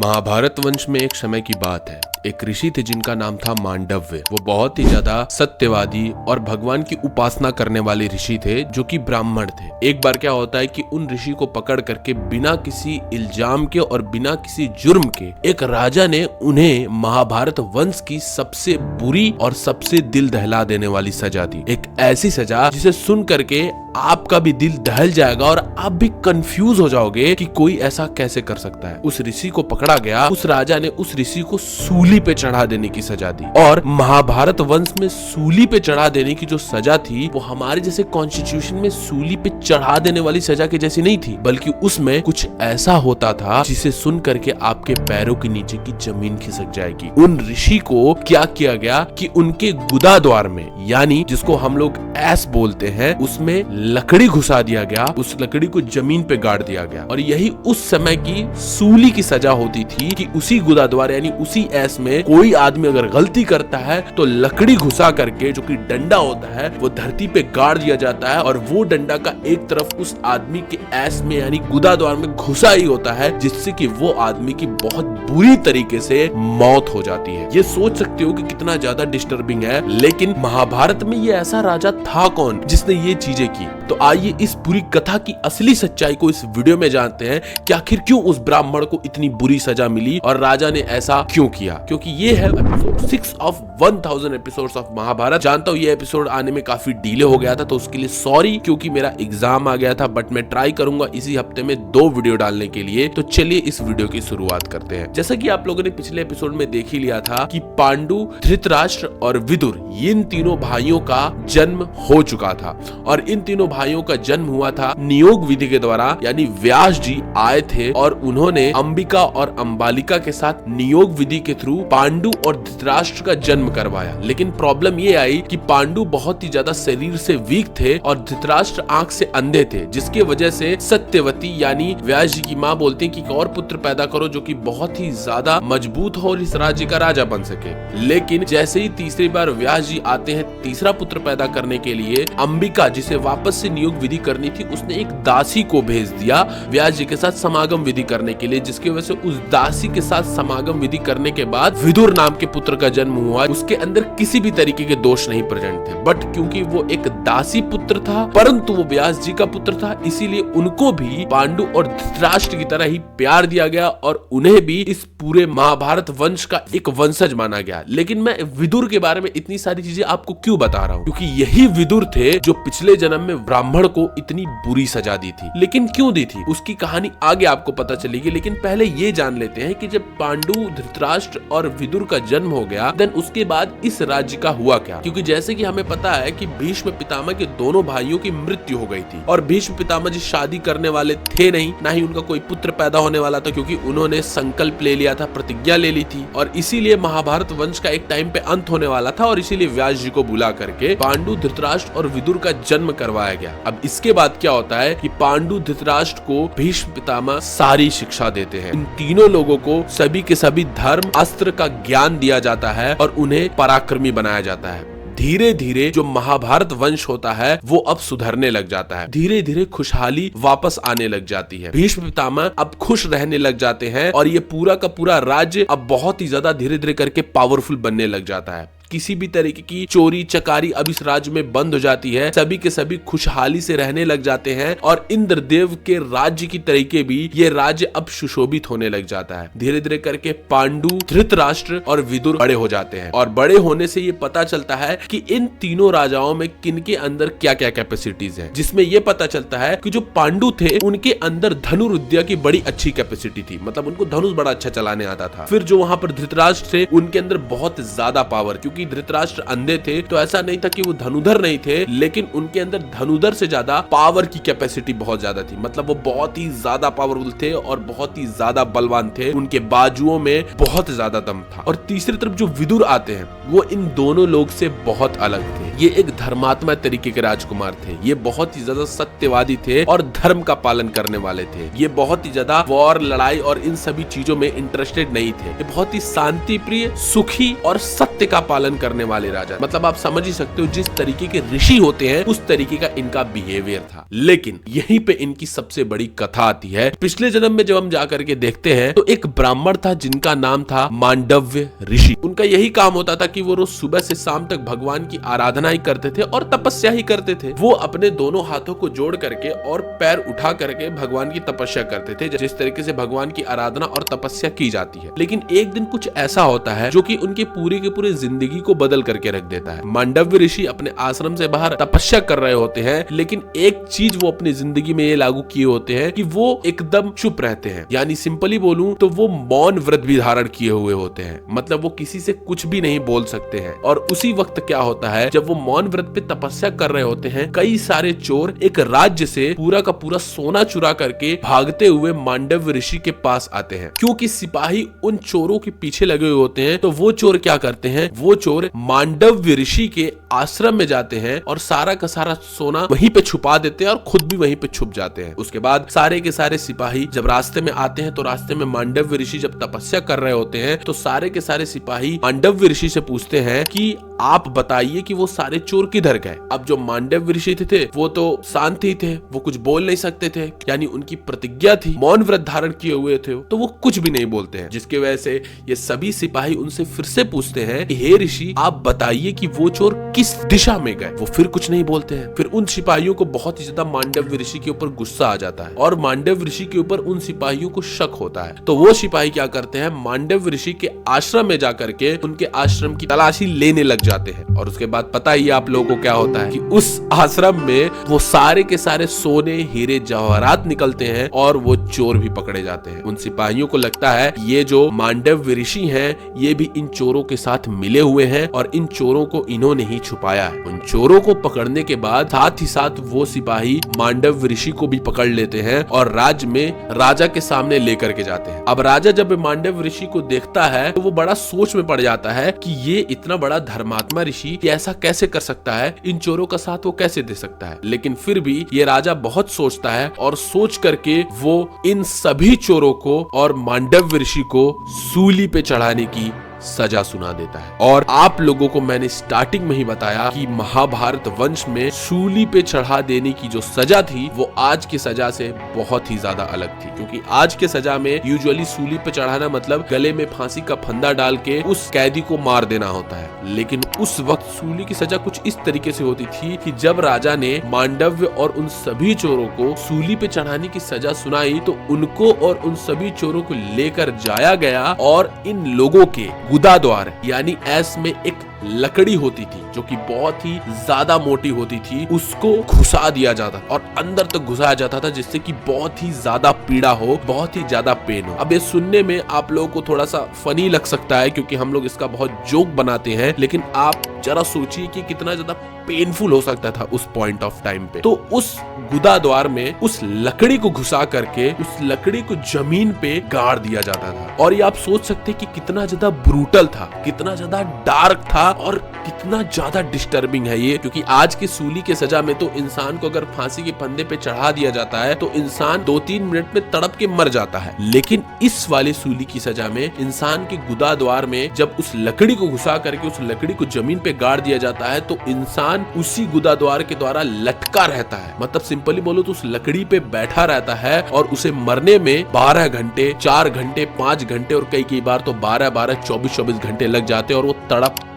महाभारत वंश में एक समय की बात है। एक ऋषि थे जिनका नाम था मांडव्य। वो बहुत ही ज्यादा सत्यवादी और भगवान की उपासना करने वाले ऋषि थे, जो कि ब्राह्मण थे। एक बार क्या होता है कि उन ऋषि को पकड़ करके बिना किसी इल्जाम के और बिना किसी जुर्म के एक राजा ने उन्हें महाभारत वंश की सबसे बुरी और सबसे दिल दहला देने वाली सजा दी। एक ऐसी सजा जिसे सुन करके आपका भी दिल दहल जाएगा और आप भी कंफ्यूज हो जाओगे कि कोई ऐसा कैसे कर सकता है। उस ऋषि को पकड़ा गया। उस राजा ने उस ऋषि को सूली पे चढ़ा देने की सजा दी। और महाभारत वंश में सूली पे चढ़ा देने की जो सजा थी वो हमारे जैसे कॉन्स्टिट्यूशन में सूली पे चढ़ा देने वाली सजा के जैसी नहीं थी, बल्कि उसमें कुछ ऐसा होता था जिसे सुन करके आपके पैरों के नीचे की जमीन खिसक जाएगी। उन ऋषि को क्या किया गया कि उनके गुदा द्वार में, यानी जिसको हम लोग ऐस बोलते हैं, उसमें लकड़ी घुसा दिया गया। उस लकड़ी को जमीन पे गाड़ दिया गया। और यही उस समय की सूली की सजा होती थी कि उसी गुदा द्वार यानी उसी ऐस में कोई आदमी अगर गलती करता है तो लकड़ी घुसा करके, जो कि डंडा होता है, वो धरती पे गाड़ दिया जाता है। और वो डंडा का एक तरफ उस आदमी के ऐस में यानी गुदा द्वार में घुसा ही होता है, जिससे कि वो आदमी की बहुत बुरी तरीके से मौत हो जाती है। ये सोच सकते हो कि कितना ज्यादा डिस्टर्बिंग है, लेकिन महाभारत में ये ऐसा राजा था कौन जिसने ये चीजें की। तो आइए इस पूरी कथा की असली सच्चाई को इस वीडियो में जानते हैं कि आखिर क्यों उस ब्राह्मण को इतनी बुरी सजा मिली और राजा ने ऐसा क्यों किया। क्योंकि ये है episode 6 of 1000 episodes of Mahabharat. जानता हूँ ये एपिसोड आने में काफी डिले हो गया था, तो उसके लिए सॉरी, क्योंकि मेरा एग्जाम आ गया था। बट मैं ट्राई करूंगा इसी हफ्ते में 2 वीडियो डालने के लिए। तो चलिए इस वीडियो की शुरुआत करते हैं। जैसा कि आप लोगों ने पिछले एपिसोड में देख ही लिया था कि पांडु, धृतराष्ट्र और विदुर, इन तीनों भाइयों का जन्म हो चुका था। और इन तीनों भाइयों का जन्म हुआ था नियोग विधि के द्वारा, यानी व्यास जी आए थे और उन्होंने अंबिका और अंबालिका के साथ नियोग विधि के थ्रू पांडु और धृतराष्ट्र का जन्म करवाया। लेकिन प्रॉब्लम ये आई कि पांडु बहुत ही ज्यादा शरीर से वीक थे और धृतराष्ट्र आंख से अंधे थे, जिसके वजह से सत्यवती यानी व्यास जी की माँ बोलती है कि एक और पुत्र पैदा करो जो कि बहुत ही ज्यादा मजबूत हो और इस राज्य का राजा बन सके। लेकिन जैसे ही तीसरी बार व्यास जी आते हैं तीसरा पुत्र पैदा करने के लिए, अंबिका जिसे वापस से नियोग विधि करनी थी, उसने एक दासी को भेज दिया व्यास जी के साथ समागम विधि करने के लिए, जिसकी वजह से उस दासी के साथ समागम विधि करने के बाद विदुर नाम के पुत्र का जन्म हुआ। उसके अंदर किसी भी तरीके के दोष नहीं प्रेजेंट थे, बट क्योंकि वो एक दासी पुत्र था परंतु वो व्यास जी का पुत्र था, इसीलिए उनको भी पांडु और धृतराष्ट्र की तरह ही प्यार दिया गया और उन्हें भी इस पूरे महाभारत वंश का एक वंशज माना गया। लेकिन मैं विदुर के बारे में इतनी सारी चीजें आपको क्यों बता रहा हूँ, क्योंकि यही विदुर थे जो पिछले जन्म में ब्राह्मण को इतनी बुरी सजा दी थी। लेकिन क्यों दी थी उसकी कहानी आगे आपको पता चलेगी। लेकिन पहले ये जान लेते हैं कि जब पांडु, धृतराष्ट्र और विदुर का जन्म हो गया, देन उसके बाद इस राज्य का हुआ क्या। क्योंकि जैसे कि हमें पता है कि भीष्म पितामह के दोनों भाइयों की मृत्यु हो गई थी और भीष्म पितामह जी शादी करने वाले थे नहीं, ना ही उनका कोई पुत्र पैदा होने वाला था, क्योंकि उन्होंने संकल्प ले लिया था, प्रतिज्ञा ले ली थी। और इसीलिए महाभारत वंश का एक टाइम पे अंत होने वाला था और इसीलिए व्यास जी को बुला करके पांडु, धृतराष्ट्र और विदुर का जन्म करवाया गया। अब इसके बाद क्या होता है कि पांडु, धृतराष्ट्र को भीष्म पितामह सारी शिक्षा देते हैं। इन तीनों लोगों को सभी के सभी धर्म, अस्त्र का ज्ञान दिया जाता है और उन्हें पराक्रमी बनाया जाता है। धीरे धीरे जो महाभारत वंश होता है वो अब सुधरने लग जाता है। धीरे धीरे खुशहाली वापस आने लग जाती है। भीष्म पितामह अब खुश रहने लग जाते हैं और ये पूरा का पूरा राज्य अब बहुत ही ज्यादा धीरे धीरे करके पावरफुल बनने लग जाता है। किसी भी तरीके की चोरी चकारी अब इस राज्य में बंद हो जाती है। सभी के सभी खुशहाली से रहने लग जाते हैं और इंद्रदेव के राज्य की तरीके भी ये राज्य अब सुशोभित होने लग जाता है। धीरे धीरे करके पांडु, धृतराष्ट्र और विदुर बड़े हो जाते हैं और बड़े होने से ये पता चलता है कि इन तीनों राजाओं में किनके अंदर क्या क्या कैपेसिटीज है, जिसमें ये पता चलता है कि जो पांडु थे उनके अंदर धनुर्विद्या की बड़ी अच्छी कैपेसिटी थी, मतलब उनको धनुष बड़ा अच्छा चलाने आता था। फिर जो वहां पर धृतराष्ट्र थे उनके अंदर बहुत ज्यादा पावर, क्योंकि धृतराष्ट्र अंधे थे तो ऐसा नहीं था कि वो धनुधर नहीं थे, लेकिन उनके अंदर धनुधर से ज्यादा पावर की कैपेसिटी बहुत ज्यादा थी। मतलब वो बहुत ही ज्यादा पावरफुल थे और बहुत ही ज्यादा बलवान थे। उनके बाजुओं में बहुत ज्यादा दम था। और तीसरी तरफ जो विदुर आते हैं वो इन दोनों लोग से बहुत अलग थे। ये एक धर्मात्मा तरीके के राजकुमार थे। ये बहुत ही ज्यादा सत्यवादी थे और धर्म का पालन करने वाले थे। ये बहुत ही ज्यादा वॉर, लड़ाई और इन सभी चीजों में इंटरेस्टेड नहीं थे। ये बहुत ही शांति प्रिय, सुखी और सत्य का पालन करने वाले राजा। मतलब आप समझ ही सकते हो जिस तरीके के ऋषि होते हैं उस तरीके का इनका बिहेवियर था। लेकिन यहीं पे इनकी सबसे बड़ी कथा आती है। पिछले जन्म में जब हम जाकर के देखते हैं तो एक ब्राह्मण था जिनका नाम था मांडव्य ऋषि। उनका यही काम होता था कि वो रोज सुबह से शाम तक भगवान की आराधना ही करते थे और तपस्या ही करते थे। वो अपने दोनों हाथों को जोड़ करके और पैर उठा करके भगवान की तपस्या करते थे, जिस तरीके से भगवान की आराधना और तपस्या की जाती है। लेकिन एक दिन कुछ ऐसा होता है जो कि उनकी पूरी की पूरी जिंदगी को बदल करके रख देता है। मांडव्य ऋषि अपने आश्रम से बाहर तपस्या कर रहे होते हैं, लेकिन एक चीज वो अपनी जिंदगी में ये लागू किए होते हैं कि वो एकदम चुप रहते हैं। यानी सिंपली बोलूं तो वो मौन व्रत भी धारण किए हुए होते हैं। मतलब वो किसी से कुछ भी नहीं बोल सकते हैं। और उसी वक्त क्या होता है, जब वो मौन व्रत पे तपस्या कर रहे होते हैं, कई सारे चोर एक राज्य से पूरा का पूरा सोना चुरा करके भागते हुए मांडव्य ऋषि के पास आते हैं। क्योंकि सिपाही उन चोरों के पीछे लगे हुए होते हैं, तो वो चोर क्या करते हैं, वो चोर मांडव्य ऋषि के आश्रम में जाते हैं और सारा का सारा सोना वहीं पे छुपा देते हैं और खुद भी वहीं पे छुप जाते हैं। उसके बाद सारे के सारे सिपाही जब रास्ते में आते हैं तो रास्ते में मांडव्य ऋषि जब तपस्या कर रहे होते हैं तो सारे के सारे सिपाही मांडव्य ऋषि से पूछते हैं कि आप बताइए कि वो सारे चोर किधर गए। अब जो मांडव्य ऋषि थे वो तो शांत ही थे, वो कुछ बोल नहीं सकते थे। यानी उनकी प्रतिज्ञा थी, मौन व्रत धारण किए हुए थे, तो वो कुछ भी नहीं बोलते हैं। जिसकी वजह से ये सभी सिपाही उनसे फिर से पूछते हैं कि हे ऋषि, आप बताइए कि वो चोर किस दिशा में गए। वो फिर कुछ नहीं बोलते हैं। फिर उन सिपाहियों को बहुत ही ज्यादा मांडव्य ऋषि के ऊपर गुस्सा आ जाता है और मांडव्य ऋषि के ऊपर उन सिपाहियों को शक होता है। तो वो सिपाही क्या करते हैं, मांडव्य ऋषि के आश्रम में जाकर के उनके आश्रम की तलाशी लेने लग जाते हैं। और उसके बाद पता ही आप लोगों को क्या होता है कि उस आश्रम में वो सारे के सारे सोने, हीरे, जवाहरात निकलते हैं और वो चोर भी पकड़े जाते हैं। उन सिपाहियों को लगता है ये जो मांडव्य ऋषि हैं ये भी इन चोरों के साथ मिले हुए हैं और इन चोरों को इन्होंने ही छुपाया है। उन चोरों को पकड़ने के बाद साथ ही साथ वो सिपाही मांडव्य ऋषि को भी पकड़ लेते हैं और राज्य में राजा के सामने लेकर के जाते हैं। अब राजा जब मांडव्य ऋषि को देखता है तो वो बड़ा सोच में पड़ जाता है कि ये इतना बड़ा धर्मात्मा ऋषि ऐसा कैसे कर सकता है, इन चोरों का साथ वो कैसे दे सकता है। लेकिन फिर भी ये राजा बहुत सोचता है और सोच करके वो इन सभी चोरों को और मांडव्य ऋषि को सूली पे चढ़ाने की सजा सुना देता है। और आप लोगों को मैंने स्टार्टिंग में ही बताया कि महाभारत वंश में सूली पे चढ़ा देने की जो सजा थी वो आज की सजा से बहुत ही ज्यादा अलग थी। क्योंकि आज के सजा में यूजुअली सूली पे चढ़ाना मतलब गले में फांसी का फंदा डाल के उस कैदी को मार देना होता है। लेकिन उस वक्त सूली की सजा कुछ इस तरीके से होती थी कि जब राजा ने मांडव्य और उन सभी चोरों को सूली पे चढ़ाने की सजा सुनाई तो उनको और उन सभी चोरों को लेकर जाया गया और इन लोगों के गुदा द्वार यानी ऐस में एक लकड़ी होती थी जो कि बहुत ही ज्यादा मोटी होती थी, उसको घुसा दिया जाता और अंदर तक घुसाया जाता था जिससे कि बहुत ही ज्यादा पीड़ा हो, बहुत ही ज्यादा पेन हो। अब ये सुनने में आप लोगों को थोड़ा सा फनी लग सकता है क्योंकि हम लोग इसका बहुत जोक बनाते हैं, लेकिन आप जरा सोचिए कि कितना ज्यादा पेनफुल हो सकता था उस पॉइंट ऑफ टाइम पे। तो उस गुदा द्वार में उस लकड़ी को घुसा करके उस लकड़ी को जमीन पे गाड़ दिया जाता था। और ये आप सोच सकते कि कितना ज्यादा ब्रूटल था, कितना ज्यादा डार्क था और कितना ज्यादा डिस्टर्बिंग है ये। क्योंकि आज की सूली के सजा में तो इंसान को अगर फांसी के फंदे पे चढ़ा दिया जाता है तो इंसान 2-3 मिनट में तड़प के मर जाता है। लेकिन इस वाली सूली की सजा में इंसान के गुदा द्वार में जब उस लकड़ी को घुसा करके उस लकड़ी को जमीन पे गाड़ दिया जाता है तो इंसान उसी गुदा द्वार के द्वारा लटका रहता है। मतलब सिंपली बोलो तो उस लकड़ी पे बैठा रहता है और उसे मरने में 12 घंटे, 4 घंटे, 5 घंटे और कई बार तो 12-12, 24-24 घंटे लग जाते हैं और वो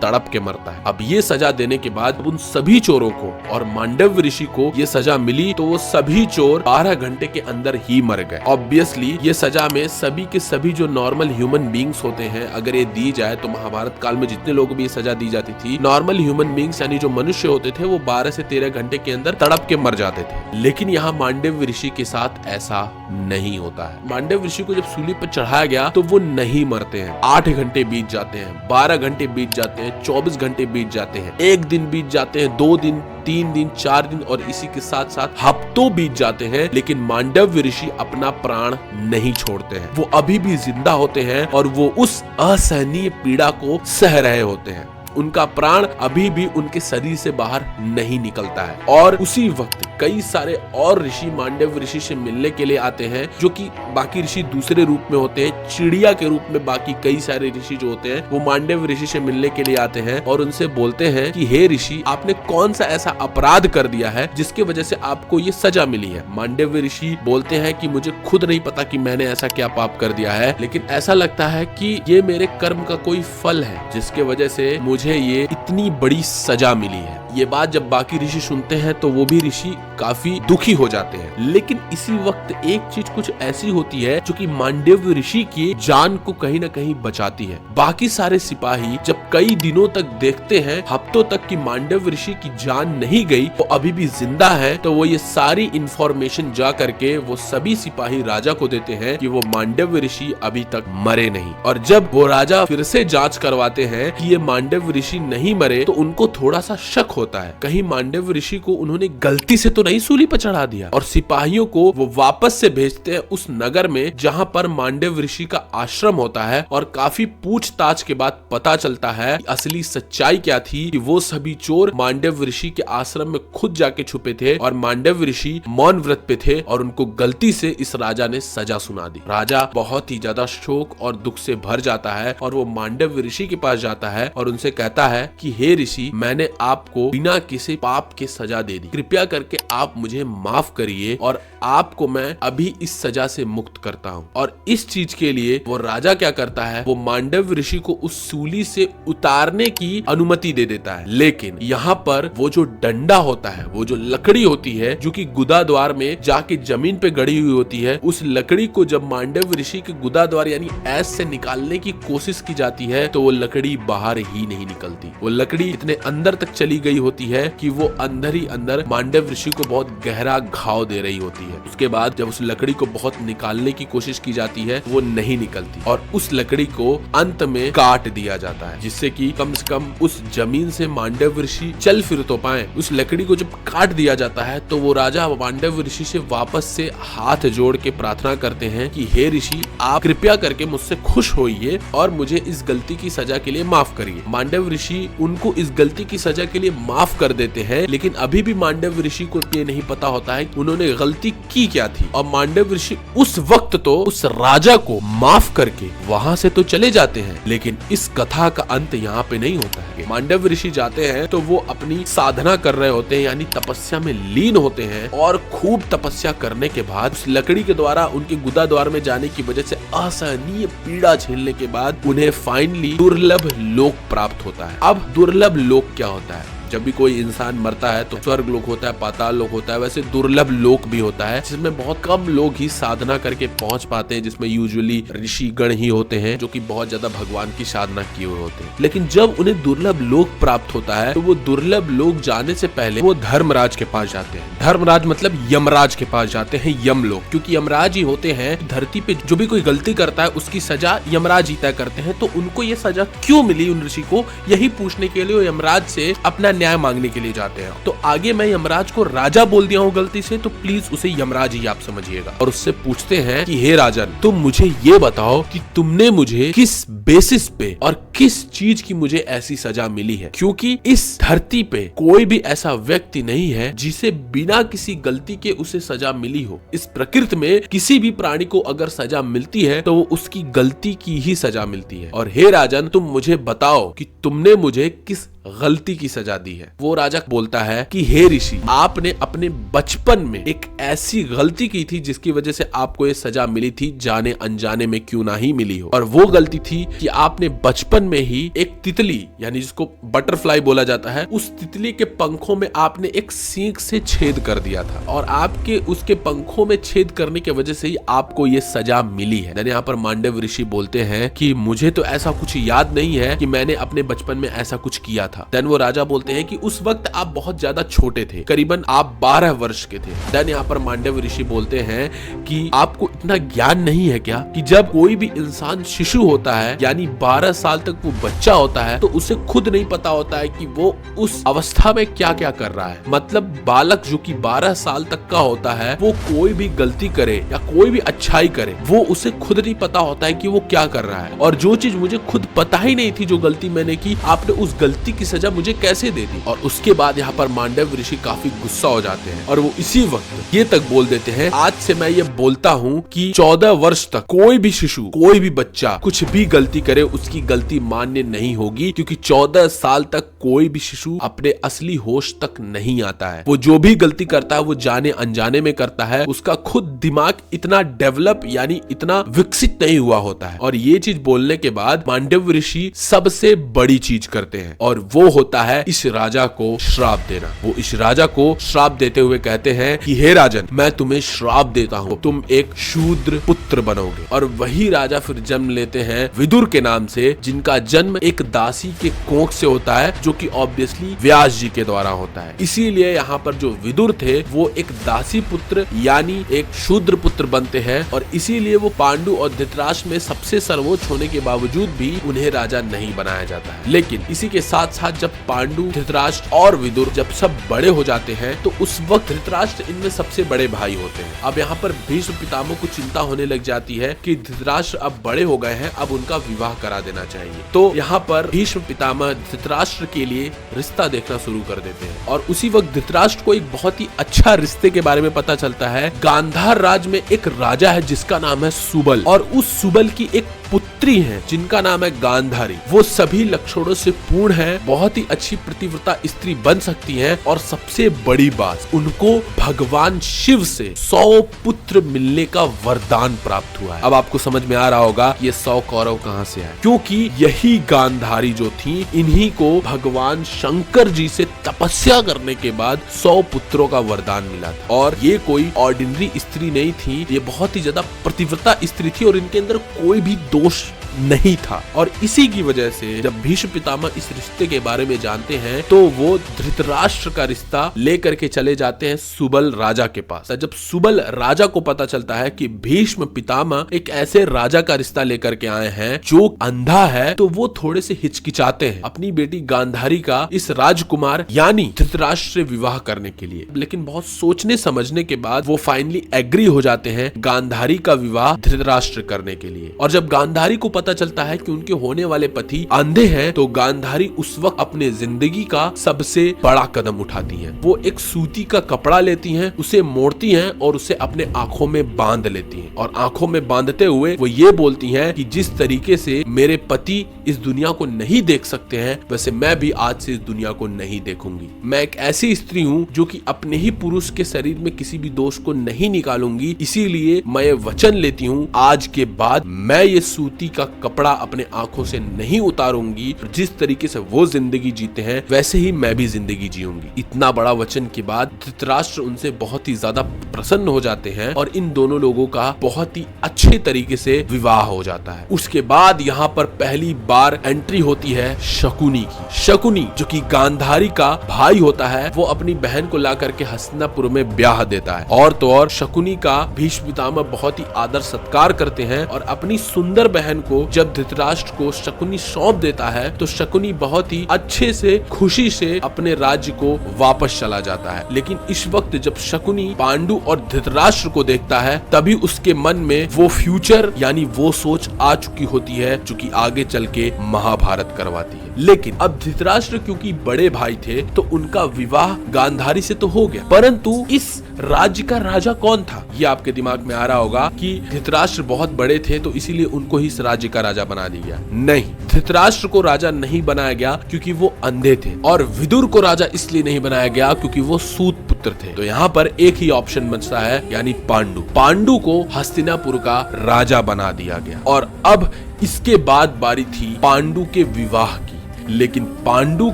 तड़प के मरता है। अब ये सजा देने के बाद उन सभी चोरों को और मांडव्य ऋषि को ये सजा मिली तो वो सभी चोर 12 घंटे के अंदर ही मर गए। ऑब्वियसली ये सजा में सभी के सभी जो नॉर्मल ह्यूमन बींग्स होते हैं अगर ये दी जाए तो महाभारत काल में जितने लोगों को भी ये सजा दी जाती थी, नॉर्मल ह्यूमन बींग्स यानी जो मनुष्य होते थे वो 12 से 13 घंटे के अंदर तड़प के मर जाते थे। लेकिन यहाँ मांडव्य ऋषि के साथ ऐसा नहीं होता है। मांडव्य ऋषि को जब सूली पर चढ़ाया गया तो वो नहीं मरते हैं। 8 घंटे बीत जाते हैं, 12 घंटे बीत जाते हैं, 24 घंटे बीत जाते हैं, 1 दिन बीत जाते हैं, 2 दिन, 3 दिन, 4 दिन और इसी के साथ साथ हफ्तों बीत जाते हैं। लेकिन मांडव्य ऋषि अपना प्राण नहीं छोड़ते हैं। वो अभी भी जिंदा होते हैं और वो उस असहनीय पीड़ा को सह रहे होते हैं। उनका प्राण अभी भी उनके शरीर से बाहर नहीं निकलता है। और उसी वक्त कई सारे और ऋषि मांडव्य ऋषि से मिलने के लिए आते हैं, जो कि बाकी ऋषि दूसरे रूप में होते हैं। चिड़िया के रूप में बाकी कई सारे ऋषि जो होते हैं वो मांडव्य ऋषि से मिलने के लिए आते हैं और उनसे बोलते हैं कि हे ऋषि, आपने कौन सा ऐसा अपराध कर दिया है जिसके वजह से आपको ये सजा मिली है। मांडव्य ऋषि बोलते हैं कि मुझे खुद नहीं पता कि मैंने ऐसा क्या पाप कर दिया है, लेकिन ऐसा लगता है कि ये मेरे कर्म का कोई फल है जिसके वजह से मुझे ये इतनी बड़ी सजा मिली है। ये बात जब बाकी ऋषि सुनते हैं तो वो भी ऋषि काफी दुखी हो जाते हैं। लेकिन इसी वक्त एक चीज कुछ ऐसी होती है जो कि मांडव्य ऋषि की जान को कहीं ना कहीं बचाती है। बाकी सारे सिपाही जब कई दिनों तक देखते हैं, हफ्तों तक कि मांडव्य ऋषि की जान नहीं गई, वो अभी भी जिंदा है, तो वो ये सारी इंफॉर्मेशन जा करके वो सभी सिपाही राजा को देते हैं कि वो मांडव्य ऋषि अभी तक मरे नहीं। और जब वो राजा फिर से जांच करवाते हैं कि ये मांडव्य ऋषि नहीं मरे, तो उनको थोड़ा सा शक होता है, कहीं मांडव्य ऋषि को उन्होंने गलती से तो नहीं सूली पर चढ़ा दिया। और सिपाहियों को वो वापस से भेजते हैं उस नगर में जहां पर मांडव्य ऋषि का आश्रम होता है। और काफी पूछताछ के बाद पता चलता है कि असली सच्चाई क्या थी, कि वो सभी चोर मांडव्य ऋषि के आश्रम में खुद जाके छुपे थे और मांडव्य ऋषि मौन व्रत पे थे और उनको गलती से इस राजा ने सजा सुना दी। राजा बहुत ही ज्यादा शोक और दुख से भर जाता है और वो मांडव्य ऋषि के पास जाता है और उनसे कहता है कि हे ऋषि, मैंने आपको बिना किसी पाप के सजा दे दी, कृपया करके आप मुझे माफ करिए और आपको मैं अभी इस सजा से मुक्त करता हूँ। और इस चीज के लिए वो राजा क्या करता है, वो मांडव्य ऋषि को उस सूली से उतारने की अनुमति दे देता है। लेकिन यहाँ पर वो जो डंडा होता है, वो जो लकड़ी होती है जो कि गुदा द्वार में जाके जमीन पे गड़ी हुई होती है, उस लकड़ी को जब मांडव्य ऋषि के गुदा द्वार यानी ऐस से निकालने की कोशिश की जाती है तो वो लकड़ी बाहर ही नहीं निकलती। वो लकड़ी इतने अंदर तक चली गई होती है कि वो अंदर ही अंदर मांडव्य ऋषि को बहुत गहरा घाव दे रही होती है। उसके बाद जब उस लकड़ी को बहुत निकालने की कोशिश की जाती है वो नहीं निकलती और उस लकड़ी को अंत में काट दिया जाता है, जिससे कि कम से कम उस जमीन से मांडव्य ऋषि चल फिर तो पाए। उस लकड़ी को जब काट दिया जाता है तो वो राजा मांडव्य ऋषि से वापस से हाथ जोड़ के प्रार्थना करते हैं कि हे ऋषि, आप कृपया करके मुझसे खुश होइए और मुझे इस गलती की सजा के लिए माफ करिए। मांडव्य ऋषि उनको इस गलती की सजा के लिए माफ कर देते हैं, लेकिन अभी भी मांडव्य ऋषि को ये नहीं पता होता है कि उन्होंने गलती की क्या थी। और मांडव्य ऋषि उस वक्त तो उस राजा को माफ करके वहां से तो चले जाते हैं, लेकिन इस कथा का अंत यहाँ पे नहीं होता है। मांडव्य ऋषि जाते हैं तो वो अपनी साधना कर रहे होते हैं, यानी तपस्या में लीन होते हैं और खूब तपस्या करने के बाद उस लकड़ी के द्वारा उनके गुदा द्वार में जाने की वजह से असहनीय पीड़ा झेलने के बाद उन्हें फाइनली दुर्लभ लोक प्राप्त होता है। अब दुर्लभ लोक क्या होता है? जब भी कोई इंसान मरता है तो स्वर्ग लोक होता है, पाताल लोक होता है, वैसे दुर्लभ लोक भी होता है जिसमें बहुत कम लोग ही साधना करके पहुंच पाते हैं, जिसमें यूजुअली ऋषि गण ही होते हैं जो कि बहुत ज्यादा भगवान की साधना किए हुए होते हैं। लेकिन जब उन्हें दुर्लभ लोक प्राप्त होता है तो वो दुर्लभ लोक जाने से पहले वो धर्मराज के पास जाते हैं। धर्मराज मतलब यमराज के पास जाते हैं, यमलोक, क्योंकि यमराज ही होते हैं धरती पे जो भी कोई गलती करता है उसकी सजा यमराज ही तय करते हैं। तो उनको ये सजा क्यों मिली उन ऋषि को, यही पूछने के लिए यमराज से अपना न्याय मांगने के लिए जाते हैं। तो आगे मैं यमराज को राजा बोल दिया हूँ गलती से, तो प्लीज उसे यमराज ही आप समझिएगा। और उससे पूछते हैं कि हे राजन, तुम मुझे ये बताओ कि तुमने मुझे किस बेसिस पे और किस चीज की मुझे ऐसी सजा मिली है, क्योंकि इस धरती पे कोई भी ऐसा व्यक्ति नहीं है जिसे बिना किसी गलती के उसे सजा मिली हो। इस प्रकृति में किसी भी प्राणी को अगर सजा मिलती है तो वो उसकी गलती की ही सजा मिलती है। और हे राजन, तुम मुझे बताओ कि तुमने मुझे किस गलती की सजा दी है। वो राजा बोलता है कि हे ऋषि, आपने अपने बचपन में एक ऐसी गलती की थी जिसकी वजह से आपको ये सजा मिली थी, जाने अनजाने में क्यों ना ही मिली हो। और वो गलती थी कि आपने बचपन में ही एक तितली, यानी जिसको बटरफ्लाई बोला जाता है, उस तितली के पंखों में आपने एक सींग से छेद कर दिया था और आपके उसके पंखों में छेद करने की वजह से ही आपको ये सजा मिली है। यहाँ पर मांडव्य ऋषि बोलते हैं कि मुझे तो ऐसा कुछ याद नहीं है कि मैंने अपने बचपन में ऐसा कुछ किया था। देन वो राजा बोलते हैं कि उस वक्त आप बहुत ज्यादा छोटे थे, करीबन आप 12 वर्ष के थे। देन यहाँ पर मांडव्य ऋषि बोलते हैं कि आपको इतना ज्ञान नहीं है क्या कि जब कोई भी इंसान शिशु होता है यानी 12 साल तक वो बच्चा होता है तो उसे खुद नहीं पता होता है कि वो उस अवस्था में क्या क्या कर रहा है। मतलब बालक जो कि 12 साल तक का होता है वो कोई भी गलती करे या कोई भी अच्छाई करे वो उसे खुद नहीं पता होता है कि वो क्या कर रहा है। और जो चीज मुझे खुद पता ही नहीं थी, जो गलती मैंने की, आपने उस गलती की सजा मुझे कैसे दे दी। और उसके बाद यहाँ पर मांडव्य ऋषि काफी गुस्सा हो जाते हैं और वो इसी वक्त ये तक बोल देते हैं, आज से मैं ये बोलता हूँ कि 14 वर्ष तक कोई भी शिशु, कोई भी बच्चा कुछ भी गलती करे उसकी गलती मान्य नहीं होगी, क्योंकि 14 साल तक कोई भी शिशु अपने असली होश तक नहीं आता है। वो जो भी गलती करता है वो जाने अनजाने में करता है, उसका खुद दिमाग इतना डेवलप यानी इतना विकसित नहीं हुआ होता है। और ये चीज बोलने के बाद मांडव्य ऋषि सबसे बड़ी चीज करते हैं और वो होता है इस राजा को श्राप देना। वो इस राजा को श्राप देते हुए कहते हैं कि हे राजन, मैं तुम्हें श्राप देता हूँ, तुम एक शूद्र पुत्र बनोगे। और वही राजा फिर जन्म लेते हैं विदुर के नाम से, जिनका जन्म एक दासी के कोख से होता है, जो कि ऑब्वियसली व्यास जी के द्वारा होता है। इसीलिए यहाँ पर जो विदुर थे वो एक दासी पुत्र यानी एक शूद्र पुत्र बनते हैं और इसीलिए वो पांडु और धृतराष्ट्र में सबसे सर्वोच्च होने के बावजूद भी उन्हें राजा नहीं बनाया जाता है। लेकिन इसी के साथ साथ जब पांडु, धृतराष्ट्र और विदुर जब सब बड़े हो जाते हैं तो उस वक्त धृतराष्ट्र इनमें सबसे बड़े भाई होते हैं। अब यहाँ पर भीष्म पितामह को चिंता होने लग जाती है कि धृतराष्ट्र अब बड़े हो गए हैं, अब उनका विवाह करा देना चाहिए। तो यहाँ पर भीष्म पितामह धृतराष्ट्र के लिए रिश्ता देखना शुरू कर देते हैं और उसी वक्त धृतराष्ट्र को एक बहुत ही अच्छा रिश्ते के बारे में पता चलता है। गांधार राज में एक राजा है जिसका नाम है सुबल, और उस सुबल की एक पुत्री है जिनका नाम है गांधारी। वो सभी लक्षणों से पूर्ण है, बहुत ही अच्छी प्रतिव्रता स्त्री बन सकती है और सबसे बड़ी बात, उनको भगवान शिव से 100 पुत्र मिलने का वरदान प्राप्त हुआ है। अब आपको समझ में आ रहा होगा ये 100 कौरव कहाँ से आए, क्योंकि यही गांधारी जो थी, इन्हीं को भगवान शंकर जी से तपस्या करने के बाद 100 पुत्रों का वरदान मिला था। और ये कोई ऑर्डिनरी स्त्री नहीं थी, ये बहुत ही ज्यादा प्रतिव्रता स्त्री थी और इनके अंदर कोई भी दोष नहीं था। और इसी की वजह से जब भीष्म पितामह इस रिश्ते के बारे में जानते हैं तो वो धृतराष्ट्र का रिश्ता लेकर के चले जाते हैं सुबल राजा के पास। जब सुबल राजा को पता चलता है कि भीष्म पितामह एक ऐसे राजा का रिश्ता लेकर के आए हैं जो अंधा है, तो वो थोड़े से हिचकिचाते हैं अपनी बेटी गांधारी का इस राजकुमार यानी धृतराष्ट्र से विवाह करने के लिए। लेकिन बहुत सोचने समझने के बाद वो फाइनली एग्री हो जाते हैं गांधारी का विवाह धृतराष्ट्र करने के लिए। और जब गांधारी को पता चलता है कि उनके होने वाले पति अंधे हैं तो गांधारी उस वक्त अपने जिंदगी का सबसे बड़ा कदम उठाती हैं। वो एक सूती का कपड़ा लेती हैं, उसे मोड़ती हैं और उसे अपने आंखों में बांध लेती हैं और आंखों में बांधते हुए वो ये बोलती हैं कि जिस तरीके से मेरे पति इस दुनिया को नहीं देख सकते हैं वैसे मैं भी आज से इस दुनिया को नहीं देखूंगी। मैं एक ऐसी स्त्री हूँ जो कि अपने ही पुरुष के शरीर में किसी भी दोष को नहीं निकालूंगी, इसीलिए मैं ये वचन लेती हूँ आज के बाद मैं ये सूती का कपड़ा अपने आंखों से नहीं उतारूंगी। जिस तरीके से वो जिंदगी जीते हैं वैसे ही मैं भी जिंदगी जीऊंगी। इतना बड़ा वचन के बाद धृतराष्ट्र उनसे बहुत ही ज्यादा प्रसन्न हो जाते हैं और इन दोनों लोगों का बहुत ही अच्छे तरीके से विवाह हो जाता है। उसके बाद यहाँ पर पहली बार एंट्री होती है शकुनी की। शकुनी जो कि गांधारी का भाई होता है, वो अपनी बहन को ला करके हस्तिनापुर में ब्याह देता है। और तो और शकुनी का भीष्म पितामह बहुत ही आदर सत्कार करते हैं और अपनी सुंदर बहन को जब धृतराष्ट्र को शकुनी सौंप देता है तो शकुनी बहुत ही अच्छे से खुशी से अपने राज्य को वापस चला जाता है। लेकिन इस वक्त जब शकुनी पांडु और धृतराष्ट्र को देखता है तभी उसके मन में वो फ्यूचर यानी वो सोच आ चुकी होती है जो कि आगे चल के महाभारत करवाती है। लेकिन अब धृतराष्ट्र क्योंकि बड़े भाई थे तो उनका विवाह गांधारी से तो हो गया, परंतु इस राज्य का राजा कौन था ये आपके दिमाग में आ रहा होगा कि धृतराष्ट्र बहुत बड़े थे तो इसीलिए उनको ही इस राज्य का राजा बना दिया गया। नहीं, धृतराष्ट्र को राजा नहीं बनाया गया क्योंकि वो अंधे थे और विदुर को राजा इसलिए नहीं बनाया गया क्योंकि वो सूत पुत्र थे। तो यहाँ पर एक ही ऑप्शन बचता है यानी पांडु। पांडु को हस्तिनापुर का राजा बना दिया गया और अब इसके बाद बारी थी पांडु के विवाह की। लेकिन पांडु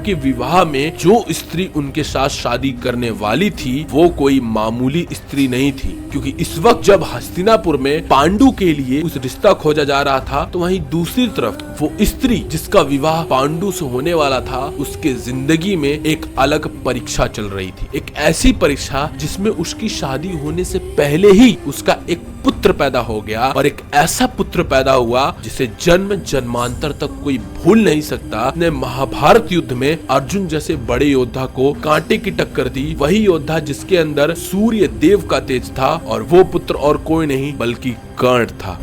के विवाह में जो स्त्री उनके साथ शादी करने वाली थी वो कोई मामूली स्त्री नहीं थी, क्योंकि इस वक्त जब हस्तिनापुर में पांडु के लिए उस रिश्ता खोजा जा रहा था तो वहीं दूसरी तरफ वो स्त्री जिसका विवाह पांडु से होने वाला था, उसके जिंदगी में एक अलग परीक्षा चल रही थी। एक ऐसी परीक्षा जिसमें उसकी शादी होने से पहले ही उसका एक पुत्र पैदा हो गया, और एक ऐसा पुत्र पैदा हुआ जिसे जन्म जन्मांतर तक कोई भूल नहीं सकता। ने महाभारत युद्ध में अर्जुन जैसे बड़े योद्धा को कांटे की टक्कर दी, वही योद्धा जिसके अंदर सूर्य देव का तेज था, और वो पुत्र और कोई नहीं बल्कि कर्ण था।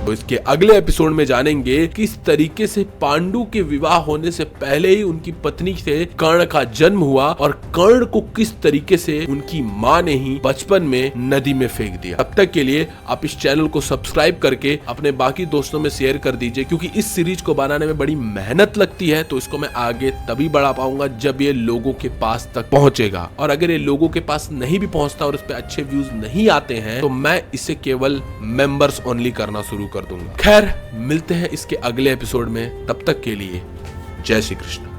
तो इसके अगले एपिसोड में जानेंगे किस तरीके से पांडु के विवाह होने से पहले ही उनकी पत्नी से कर्ण का जन्म हुआ, और कर्ण को किस तरीके से उनकी माँ ने ही बचपन में नदी में फेंक दिया। अब तक के लिए आप इस चैनल को सब्सक्राइब करके अपने बाकी दोस्तों में शेयर कर दीजिए, क्योंकि इस सीरीज को बनाने में बड़ी मेहनत लगती है। तो इसको मैं आगे तभी बढ़ा पाऊंगा जब ये लोगों के पास तक पहुंचेगा, और अगर ये लोगों के पास नहीं भी पहुंचता और इस पे अच्छे व्यूज नहीं आते हैं तो मैं इसे केवल मेंबर्स ओनली करना शुरू कर दूंगा। खैर, मिलते हैं इसके अगले एपिसोड में, तब तक के लिए जय श्री कृष्ण।